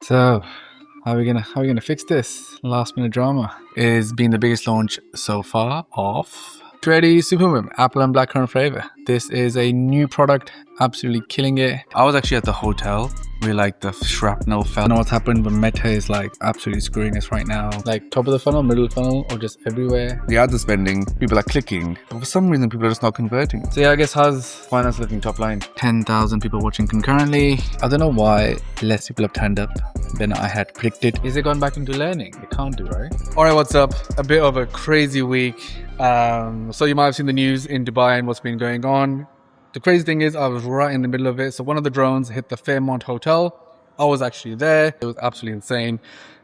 So, how are we gonna fix this? Last minute drama is being the biggest launch so far of Shreddy Supermoon Apple and Blackcurrant flavor. This is a new product, absolutely killing it. I was actually at the hotel where like the shrapnel fell. I don't know what's happened, but Meta is like absolutely screwing us right now. Like top of the funnel, middle of the funnel, or just everywhere. The ads are spending, people are clicking, but for some reason people are just not converting. So yeah, I guess how's finance looking top line? 10,000 people watching concurrently. I don't know why less people have turned up than I had predicted. Is it gone back into learning? It can't do, right? All right, what's up? A bit of a crazy week. So you might have seen the news in Dubai and what's been going on. The crazy thing is I was right in the middle of it. So one of the drones hit the Fairmont Hotel. I was actually there. It was absolutely insane.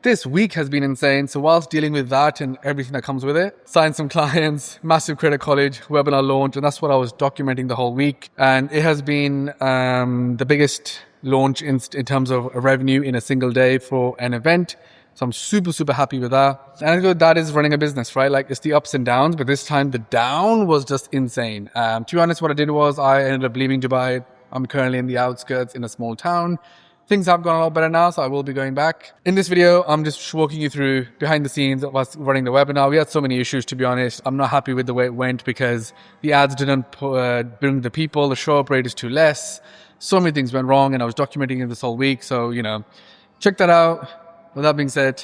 This week has been insane. So whilst dealing with that and everything that comes with it, signed some clients, massive credit college, webinar launch, and that's what I was documenting the whole week. And it has been the biggest launch in terms of revenue in a single day for an event. So I'm super happy with that. And that is running a business, right? Like it's the ups and downs, but this time the down was just insane. To be honest, what I did was I ended up leaving Dubai. I'm currently in the outskirts in a small town. Things have gone a lot better now, so I will be going back. In this video, I'm just walking you through behind the scenes of us running the webinar. We had so many issues, to be honest. I'm not happy with the way it went because the ads didn't bring the people. The show up rate is too less. So many things went wrong, and I was documenting it this whole week. So, check that out. With that being said,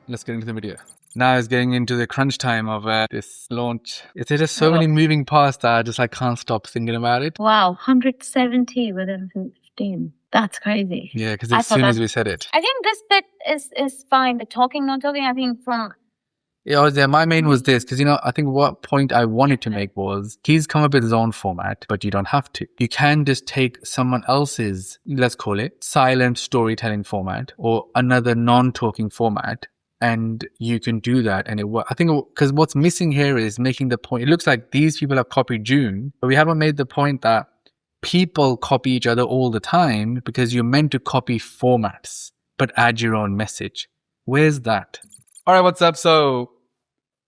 let's get into the video. Now it's getting into the crunch time of this launch. There's just so many moving parts that I just can't stop thinking about it. Wow, 170 within 15. That's crazy. Yeah, because as soon as we said it. I think this bit is fine. The talking, not talking, I think from... Yeah, my main was this, because, I think what point I wanted to make was he's come up with his own format, but you don't have to. You can just take someone else's, let's call it, silent storytelling format or another non-talking format, and you can do that. And I think because what's missing here is making the point. It looks like these people have copied June, but we haven't made the point that people copy each other all the time because you're meant to copy formats, but add your own message. Where's that? All right, what's up? So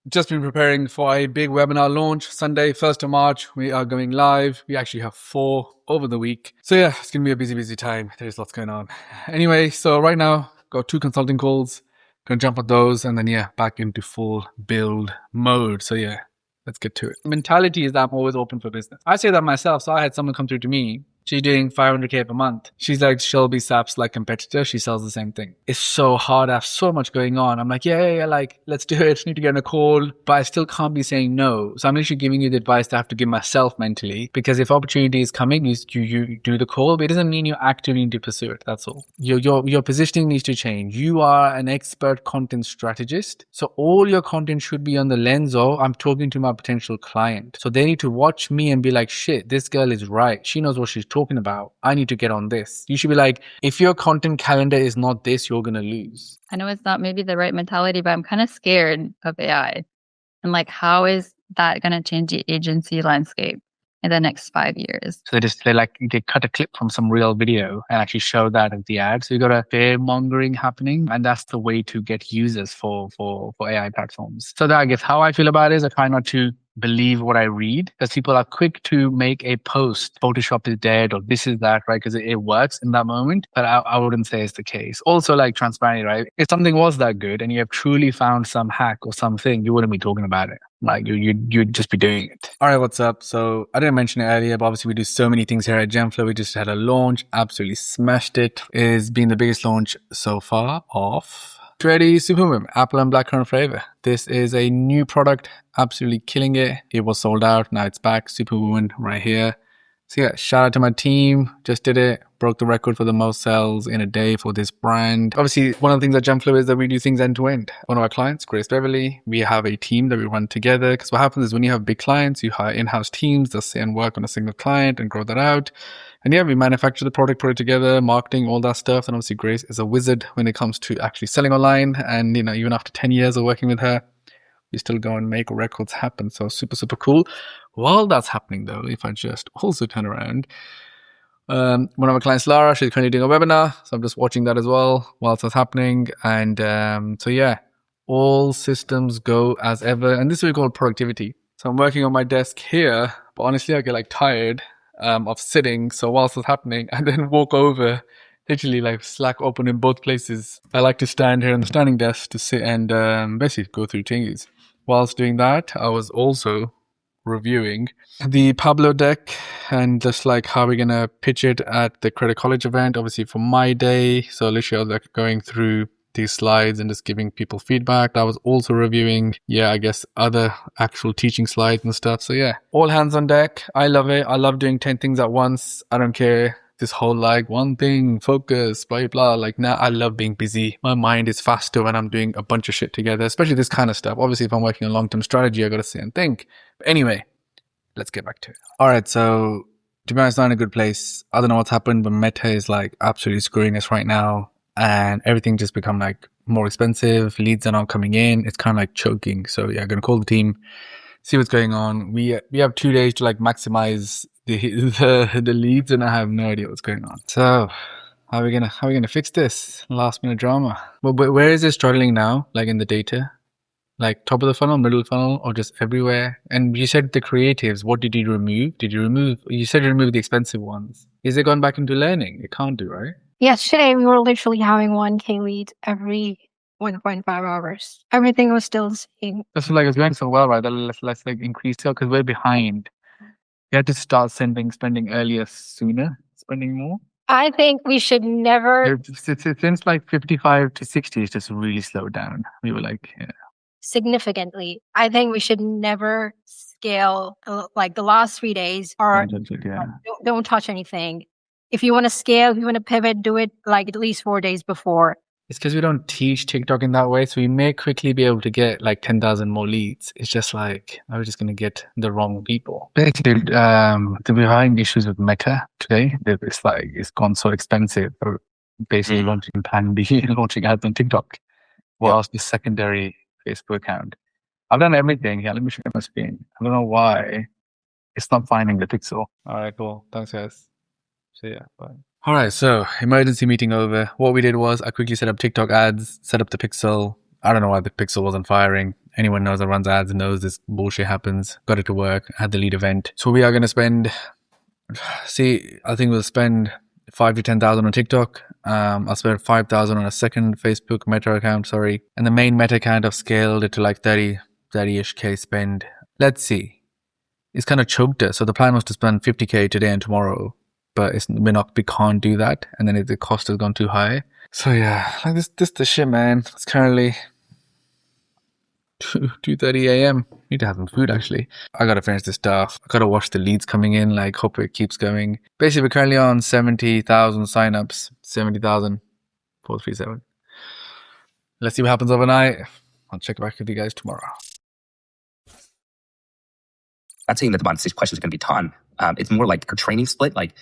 just been preparing for a big webinar launch. Sunday, 1st of March, we are going live. We actually have 4 over the week. So yeah, it's going to be a busy time. There's lots going on. Anyway, so right now, got 2 consulting calls. Going to jump on those and then, back into full build mode. So yeah, let's get to it. Mentality is that I'm always open for business. I say that myself. So I had someone come through to me. She's doing 500K per month. She's like Shelby Sapp's competitor. She sells the same thing. It's so hard. I have so much going on. I'm like, yeah, let's do it. Need to get on a call, but I still can't be saying no. So I'm literally giving you the advice that I have to give myself mentally, because if opportunity is coming, you do the call, but it doesn't mean you actively need to pursue it. That's all. Your positioning needs to change. You are an expert content strategist. So all your content should be on the lens of, I'm talking to my potential client. So they need to watch me and be like, shit, this girl is right. She knows what she's talking about. I need to get on this. You should be like, if your content calendar is not this, you're going to lose. I know it's not maybe the right mentality, but I'm kind of scared of AI. And how is that going to change the agency landscape in the next 5 years? So they cut a clip from some real video and actually show that as the ad. So you got a fear mongering happening, and that's the way to get users for AI platforms. So that, I guess how I feel about it is I try not to believe what I read, because people are quick to make a post, Photoshop is dead or this is that, right? Because it works in that moment, but I wouldn't say it's the case. Also, transparently, right? If something was that good and you have truly found some hack or something, you wouldn't be talking about it. You'd just be doing it. All right, what's up? So I didn't mention it earlier, but obviously we do so many things here at Genflow. We just had a launch, absolutely smashed it. It's been the biggest launch so far of Shreddy Supermoon Apple and Blackcurrant flavor. This is a new product, absolutely killing it. It was sold out, now it's back. Supermoon right here. So yeah, shout out to my team. Just did it. Broke the record for the most sales in a day for this brand. Obviously, one of the things at Genflow is that we do things end to end. One of our clients, Grace Beverly, we have a team that we run together, because what happens is when you have big clients, you hire in-house teams that sit and work on a single client and grow that out. And yeah, we manufacture the product, put it together, marketing, all that stuff. And obviously Grace is a wizard when it comes to actually selling online. And even after 10 years of working with her, we still go and make records happen. So super cool. While that's happening though, if I just also turn around, one of our clients, Lara, she's currently doing a webinar. So I'm just watching that as well whilst that's happening. And so yeah, all systems go as ever. And this is what we call productivity. So I'm working on my desk here, but honestly, I get tired of sitting. So whilst it's happening, I then walk over Literally like Slack open in both places. I like to stand here on the standing desk to sit and basically go through things. Whilst doing that, I was also reviewing the Pablo deck and just like how we're gonna pitch it at the Credit College event, obviously for my day. So literally I was like going through these slides and just giving people feedback. I was also reviewing, I guess other actual teaching slides and stuff. So yeah, all hands on deck. I love it. I love doing 10 things at once. I don't care. This whole like one thing, focus, blah, blah. Like now I love being busy. My mind is faster when I'm doing a bunch of shit together, especially this kind of stuff. Obviously, if I'm working on long-term strategy, I got to sit and think. But anyway, let's get back to it. All right. So to be honest, not in a good place. I don't know what's happened, but Meta is like absolutely screwing us right now. And everything just become like more expensive. Leads are not coming in. It's kind of like choking. So yeah, I'm going to call the team, see what's going on. We have 2 days to like maximize the leads, and I have no idea what's going on. So how are we gonna fix this last minute drama? Well, where is it struggling now? Like in the data, like top of the funnel, middle of the funnel, or just everywhere? And you said the creatives. What did you remove? You said you removed the expensive ones. Is it gone back into learning? It can't do, right? Yesterday, we were literally having 1K leads every 1.5 hours. Everything was still the same. That's like it's going so well, right? Let's like increase it because we're behind. You had to start spending earlier, sooner, spending more. I think we should never Since like 55 to 60, it's just really slowed down. We were like, significantly. I think we should never scale like the last 3 days or don't touch anything. If you want to scale, if you want to pivot, do it like at least 4 days before. It's because we don't teach TikTok in that way. So we may quickly be able to get like 10,000 more leads. It's just like, I was just going to get the wrong people. Basically, we're having issues with Meta today. It's gone so expensive. Basically launching Plan B, launching ads on TikTok. Whilst the secondary Facebook account. I've done everything. Yeah, let me show you my screen. I don't know why it's not finding the pixel. All right, cool. Thanks, guys. So yeah, bye. All right, so emergency meeting over. What we did was I quickly set up TikTok ads, set up the pixel. I don't know why the pixel wasn't firing. Anyone knows that runs ads and knows this bullshit happens. Got it to work. Had the lead event. So we are going to spend, I think we'll spend 5 to 10,000 on TikTok. I'll spend 5,000 on a second Facebook Meta account, And the main Meta account I've scaled it to like 30-ish K spend. Let's see. It's kind of choked us. So the plan was to spend 50K today and tomorrow. But we can't do that, and then the cost has gone too high. So yeah, like this the shit, man. It's currently 2:30 a.m. Need to have some food actually. I gotta finish this stuff. I gotta watch the leads coming in. Like hope it keeps going. Basically, we're currently on 70,000 signups. 70,437. Let's see what happens overnight. I'll check back with you guys tomorrow. Not saying that the bottom 6 questions are going to be taught. It's more like a training split, like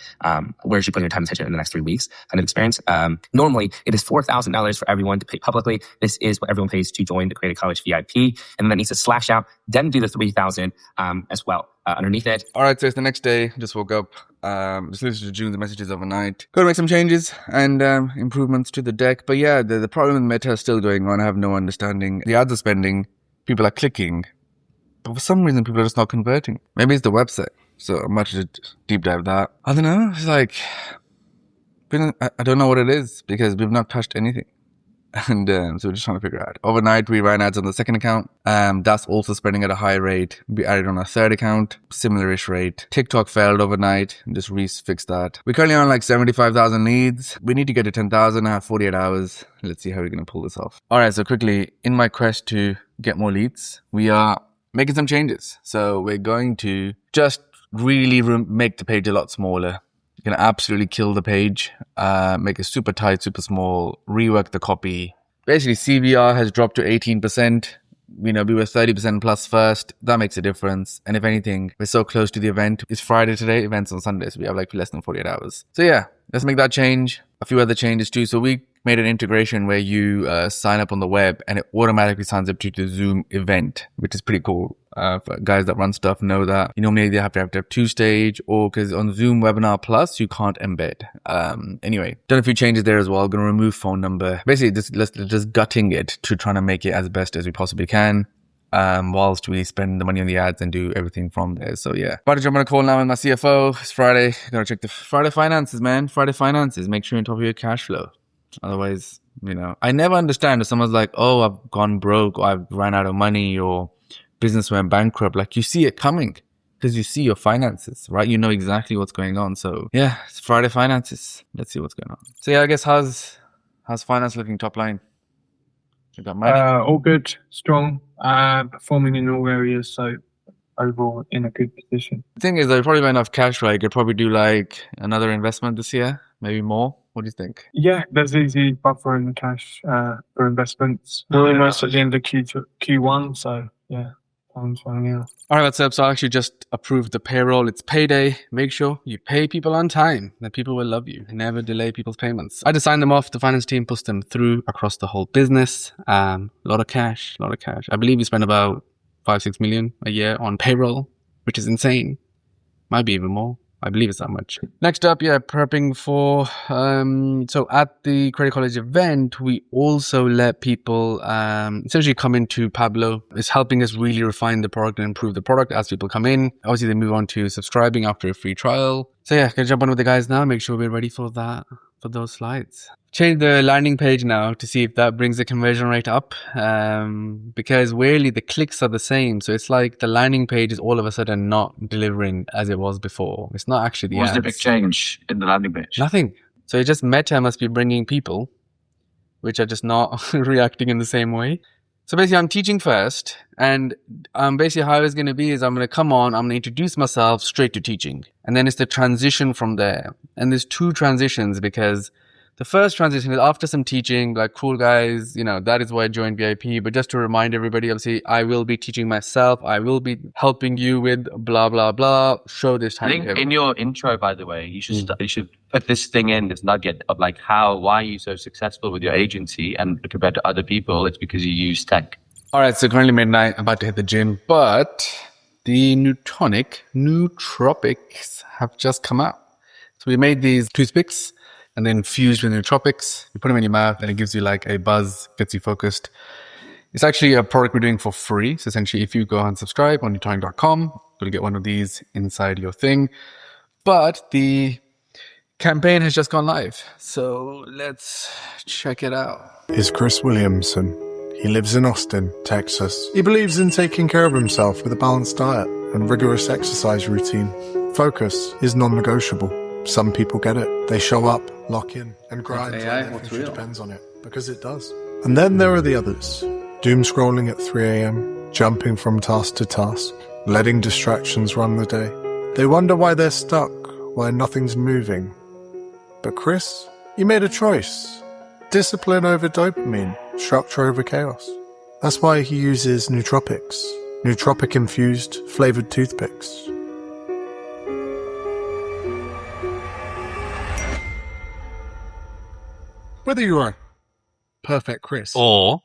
where should you put your time and attention in the next 3 weeks kind of experience. Normally, it is $4,000 for everyone to pay publicly. This is what everyone pays to join the Creative College VIP. And then that needs to slash out, then do the $3,000 as well underneath it. All right, so it's the next day. Just woke up. Just listened to June's messages overnight. Got to make some changes and improvements to the deck. But yeah, the problem with Meta is still going on. I have no understanding. The ads are spending. People are clicking. But for some reason, people are just not converting. Maybe it's the website. So I might just deep dive that. I don't know. It's like, I don't know what it is because we've not touched anything. And so we're just trying to figure out. Overnight, we ran ads on the second account. That's also spending at a high rate. We added on a third account, similar-ish rate. TikTok failed overnight. Just fixed that. We're currently on like 75,000 leads. We need to get to 10,000. I have 48 hours. Let's see how we're going to pull this off. All right, so quickly, in my quest to get more leads, we are making some changes. So we're going to just really make the page a lot smaller. You're going to absolutely kill the page, make it super tight, super small, rework the copy. Basically, CVR has dropped to 18%. We were 30% plus first. That makes a difference. And if anything, we're so close to the event. It's Friday today, event's on Sunday, so we have like less than 48 hours. So yeah, let's make that change. A few other changes too. So we made an integration where you sign up on the web and it automatically signs up to the Zoom event, which is pretty cool. For guys that run stuff know that. Normally they have to have 2-stage, or because on Zoom Webinar Plus, you can't embed. Anyway, done a few changes there as well. Going to remove phone number. Basically, just gutting it to trying to make it as best as we possibly can. whilst we spend the money on the ads and do everything from there. So yeah, about to jump on a call now with my CFO. It's Friday. Gotta check the Friday finances, man. Friday finances. Make sure you're on top of your cash flow. Otherwise, you know, I never understand if someone's like, oh, I've gone broke, or I've ran out of money, or business went bankrupt. Like, you see it coming because you see your finances, right? You know exactly what's going on. So yeah, it's Friday finances. Let's see what's going on. So yeah, I guess how's finance looking top line? You got money? All good, strong, performing in all areas. So overall in a good position. The thing is, though, you probably got enough cash, right? You could probably do like another investment this year, maybe more. What do you think? Yeah, there's easy buffer in the cash for investments. We're almost at the end of Q1, so yeah, time's running out. All right, what's up? So I actually just approved the payroll. It's payday. Make sure you pay people on time. Then people will love you. Never delay people's payments. I just signed them off. The finance team puts them through across the whole business. A lot of cash. I believe we spend about 5-6 million a year on payroll, which is insane. Might be even more. I believe it's that much. Next up, yeah, prepping for, so at the Credit College event, we also let people essentially come into Pablo. It's helping us really refine the product and improve the product as people come in. Obviously, they move on to subscribing after a free trial. So yeah, gonna jump on with the guys now. Make sure we're ready for that, for those slides. Change the landing page now to see if that brings the conversion rate up, because weirdly the clicks are the same. So it's like the landing page is all of a sudden not delivering as it was before. It's not actually the What was ads. the big change in the landing page? Nothing. So it just Meta must be bringing people, which are just not reacting in the same way. So basically I'm teaching first, and basically how it's going to be is I'm going to come on, I'm going to introduce myself straight to teaching. And then it's the transition from there. And there's two transitions, because the first transition is after some teaching, like, cool guys, you know, that is why I joined VIP. But just to remind everybody, obviously, I will be teaching myself. I will be helping you with blah, blah, blah. Show this I time. think in your intro, by the way, you should put this thing in, this nugget of like why are you so successful with your agency, and compared to other people, it's because you use tech. All right, so currently midnight, about to hit the gym, but the nootropics have just come out. So we made these toothpicks and then fused with nootropics. You put them in your mouth and it gives you like a buzz, gets you focused. It's actually a product we're doing for free. So essentially, if you go and subscribe on newtonic.com, you'll get one of these inside your thing. But the campaign has just gone live. So let's check it out. Is Chris Williamson. He lives in Austin, Texas. He believes in taking care of himself with a balanced diet and rigorous exercise routine. Focus is non-negotiable. Some people get it. They show up, lock in, and grind like their future depends on it, because it does. And then there are the others. Doom scrolling at 3 a.m., jumping from task to task, letting distractions run the day. They wonder why they're stuck, why nothing's moving. But Chris, he made a choice. Discipline over dopamine, structure over chaos. That's why he uses nootropics. Nootropic-infused, flavored toothpicks. Whether you are perfect Chris or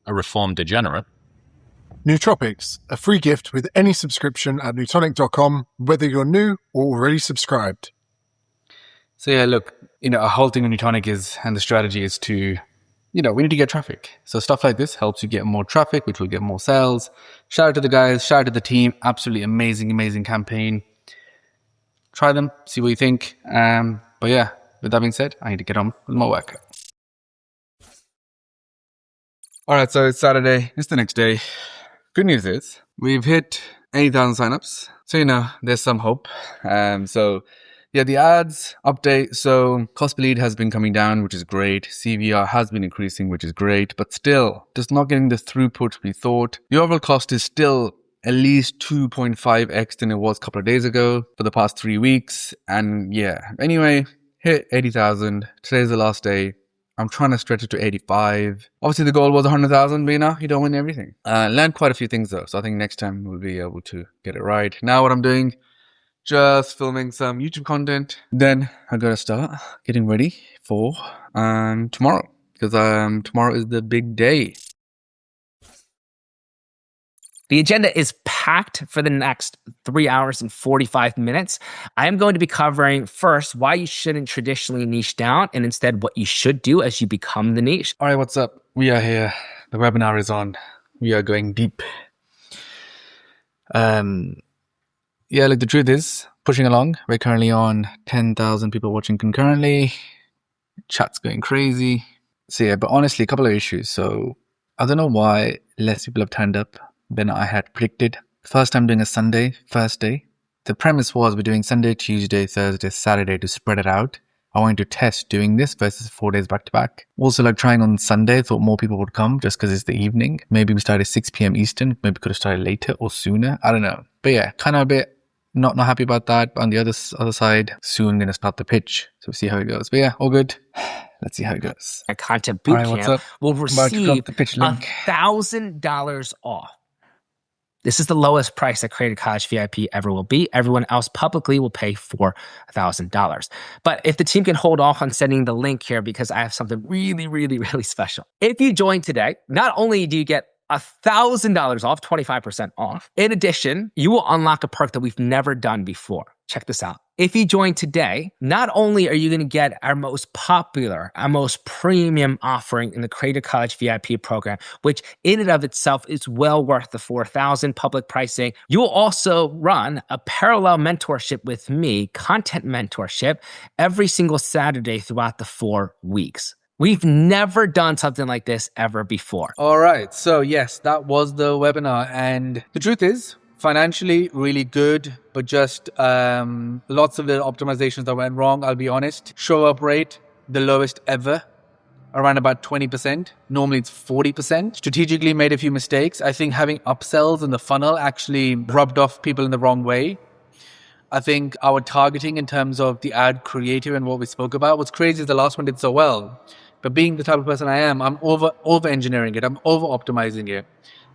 a reformed degenerate, Nootropics, a free gift with any subscription at newtonic.com, whether you're new or already subscribed. So yeah, look, you know, our whole thing on Newtonic is, and the strategy is to, you know, we need to get traffic. So stuff like this helps you get more traffic, which will get more sales. Shout out to the guys, shout out to the team. Absolutely amazing campaign. Try them, see what you think. But yeah, with that being said, I need to get on with my workout. All right, so it's Saturday. It's the next day. Good news is we've hit 80,000 signups. So, you know, there's some hope. So yeah, the ads update. So cost per lead has been coming down, which is great. CVR has been increasing, which is great, but still just not getting the throughput we thought. The overall cost is still at least 2.5x than it was a couple of days ago for the past 3 weeks. And yeah, anyway, hit 80,000. Today's the last day. I'm trying to stretch it to 85. Obviously, the goal was 100,000, but you know, you don't win everything. Learned quite a few things though. So I think next time we'll be able to get it right. Now what I'm doing, just filming some YouTube content. Then I gotta start getting ready for tomorrow, because tomorrow is the big day. The agenda is packed for the next 3 hours and 45 minutes. I am going to be covering first why you shouldn't traditionally niche down, and instead what you should do as you become the niche. All right, what's up? We are here. The webinar is on. We are going deep. Yeah, like the truth is, pushing along. We're currently on 10,000 people watching concurrently. Chat's going crazy. So yeah, but honestly, a couple of issues. So I don't know why less people have turned up than I had predicted. First time doing a Sunday, first day. The premise was we're doing Sunday, Tuesday, Thursday, Saturday to spread it out. I wanted to test doing this versus 4 days back to back. Also, like trying on Sunday, thought more people would come just because it's the evening. Maybe we started 6 p.m. Eastern. Maybe could have started later or sooner. I don't know. But yeah, kind of a bit not happy about that. But on the other side, soon going to start the pitch. So we'll see how it goes. But yeah, all good. Let's see how it goes. A content bootcamp will receive link. $1,000 off. This is the lowest price that Creative College VIP ever will be. Everyone else publicly will pay $4,000. But if the team can hold off on sending the link here, because I have something really, really, really special. If you join today, not only do you get $1,000 off, 25% off. In addition, you will unlock a perk that we've never done before. Check this out. If you join today, not only are you going to get our most popular, our most premium offering in the Creative College VIP program, which in and of itself is well worth the $4,000 public pricing, you will also run a parallel mentorship with me, content mentorship, every single Saturday throughout the 4 weeks. We've never done something like this ever before. All right. So yes, that was the webinar. And the truth is, financially, really good, but just lots of the optimizations that went wrong, I'll be honest. Show up rate, the lowest ever, around about 20%. Normally it's 40%. Strategically made a few mistakes. I think having upsells in the funnel actually rubbed off people in the wrong way. I think our targeting in terms of the ad creative and what we spoke about was crazy. The last one did so well. But being the type of person I am, I'm over engineering it. I'm over optimizing it.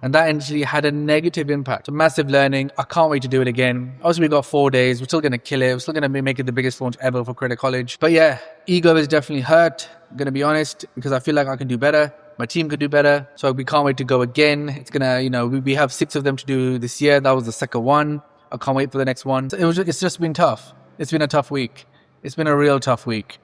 And that actually had a negative impact. A massive learning. I can't wait to do it again. Obviously, we've got 4 days. We're still going to kill it. We're still going to make it the biggest launch ever for Creative College. But yeah, ego is definitely hurt. I'm going to be honest, because I feel like I can do better. My team could do better. So we can't wait to go again. It's going to, we have 6 of them to do this year. That was the second one. I can't wait for the next one. It's just been tough. It's been a tough week. It's been a real tough week.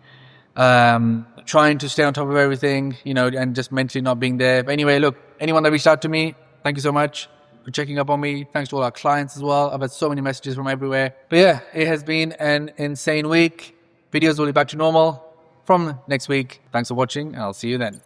Trying to stay on top of everything, and just mentally not being there. But anyway, look, anyone that reached out to me, thank you so much for checking up on me. Thanks to all our clients as well. I've had so many messages from everywhere. But yeah, it has been an insane week. Videos will be back to normal from next week. Thanks for watching, and I'll see you then.